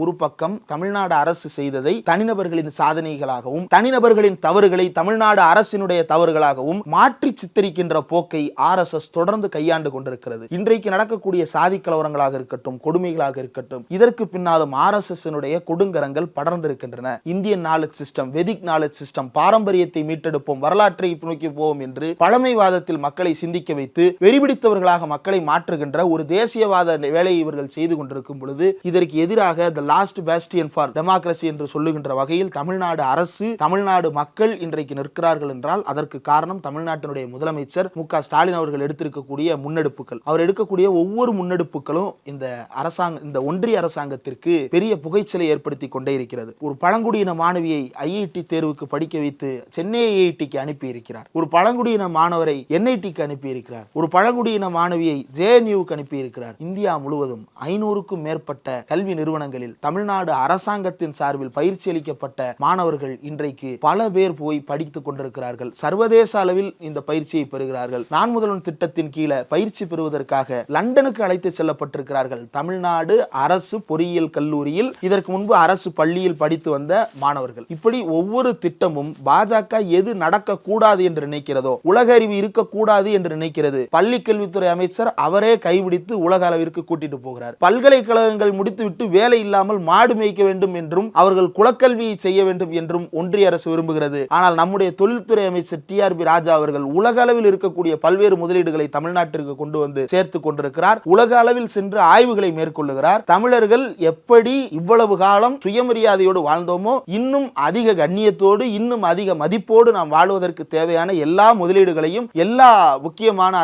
ஒரு பக்கம் தமிழ்நாடு அரசு செய்ததை தனிநபர்களின் சாதனைகளாகவும் தனிநபர்களின் தவறுகளை தமிழ்நாடு அரசினுடைய தவறுகளாகவும் மாற்றி சித்தரிக்கின்ற போக்கை RSS தொடர்ந்து கையாண்டு கொண்டிருக்கிறது. இன்றைக்கு நடக்கக்கூடிய சாதி கலவரங்களாக இருக்கட்டும், கொடுமைகளாக இருக்கட்டும், இதற்கு பின்னாலும் RSS கொடுங்கரங்கள் படர்ந்திருக்கின்றன. Indian knowledge system, Vedic knowledge system, பாரம்பரியத்தை மீட்டெடுப்போம், வரலாற்றை நோக்கி போவோம் என்று பழமைவாதத்தில் மக்களை சிந்திக்க வைத்து வெறிபிடித்தவர்களாக மக்களை மாற்றுகின்ற ஒரு தேசியவாத வேலையை இவர்கள் செய்து கொண்டிருக்கும் பொழுது இதற்கு எதிராக லாஸ்ட் பேஸ்டியன் ஃபார் டெமோக்ரசி என்று சொல்லுகின்ற வகையில் தமிழ்நாடு அரசு, தமிழ்நாடு மக்கள் இன்றைக்கு நிற்கிறார்கள் என்றால் அதற்கு காரணம் தமிழ்நாட்டினுடைய முதலமைச்சர் மு.க. ஸ்டாலின் அவர்கள் எடுத்திருக்கக்கூடிய முன்னெடுப்புகள். அவர் எடுக்கக்கூடிய ஒவ்வொரு முன்னெடுப்புகளும் இந்த ஒன்றிய அரசாங்கத்திற்கு பெரிய புகைச்சலை ஏற்படுத்தி கொண்டே இருக்கிறது. ஒரு பழங்குடியின மாணவியை IIT தேர்வுக்கு படிக்க வைத்து சென்னை IITக்கு அனுப்பி இருக்கிறார். ஒரு பழங்குடியின மாணவரை NITக்கு அனுப்பி இருக்கிறார். ஒரு பழங்குடியின மாணவியை JNUக்கு அனுப்பி இருக்கிறார். இந்தியா முழுவதும் 500க்கும் மேற்பட்ட கல்வி நிறுவனங்களில் தமிழ்நாடு அரசாங்கத்தின் சார்பில் பயிற்சி அளிக்கப்பட்ட மாணவர்கள் இன்றைக்கு பல பேர் போய் படித்துக் கொண்டிருக்கிறார்கள். சர்வதேச அளவில் இந்த பயிற்சியை பெறுகிறார்கள். நான் முதல்வன் திட்டத்தின் கீழே பயிற்சி பெறுவதற்காக லண்டனுக்கு அழைத்து செல்லப்பட்டிருக்கிறார்கள். தமிழ்நாடு அரசு பொறியியல் கல்லூரியில், இதற்கு முன்பு அரசு பள்ளியில் படித்து வந்த மாணவர்கள். இப்படி ஒவ்வொரு திட்டமும் பாஜக எது நடக்கக்கூடாது என்று நினைக்கிறதோ, உலக அறிவு இருக்கக்கூடாது என்று நினைக்கிறது, பள்ளி கல்வித்துறை அமைச்சர் அவரே கைபிடித்து உலக அளவிற்கு கூட்டிட்டு போகிறார். பல்கலைக்கழகங்கள் முடித்துவிட்டு வேலை இல்லாமல் மாடு மேய்க்க வேண்டும் என்றும் அவர்கள் குலக்கல்வியை செய்ய வேண்டும் என்றும் ஒன்றிய அரசு விரும்புகிறது. ஆனால் நம்முடைய தொழில்துறை அமைச்சர் TRB ராஜா அவர்கள் உலக அளவில் இருக்கக்கூடிய பல்வேறு முதலீடுகளை தமிழ்நாட்டிற்கு கொண்டு வந்து சேர்த்துக் கொண்டிருக்கிறார். உலக அளவில் சென்று ஆய்வுகளை மேற்கொள்ளுகிறார். தமிழர்கள் எப்படி இவ்வளவு காலம் சுயமரியாதையோடு வாழ்ந்தோமோ இன்னும் அதிக கண்ணியத்தோடு, இன்னும் அதிக மதிப்போடு நாம் வாழ்வதற்கு தேவையான எல்லா முதலீடுகளையும், எல்லா முக்கியமான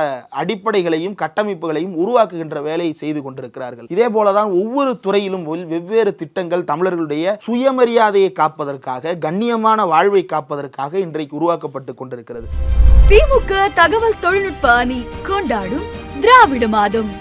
அடிப்படைகளையும், கட்டமைப்புகளையும் உருவாக்குகின்ற வேலையை செய்து கொண்டிருக்கிறார்கள். இதே போலதான் ஒவ்வொரு துறையிலும் வெவ்வேறு திட்டங்கள் தமிழர்களுடைய சுயமரியாதையை காப்பதற்காக, கண்ணியமான வாழ்வை காப்பதற்காக இன்றைக்கு உருவாக்கப்பட்டு கொண்டிருக்கிறது. திமுக தகவல் தொழில்நுட்ப அணி கொண்டாடும் திராவிட மாதம்.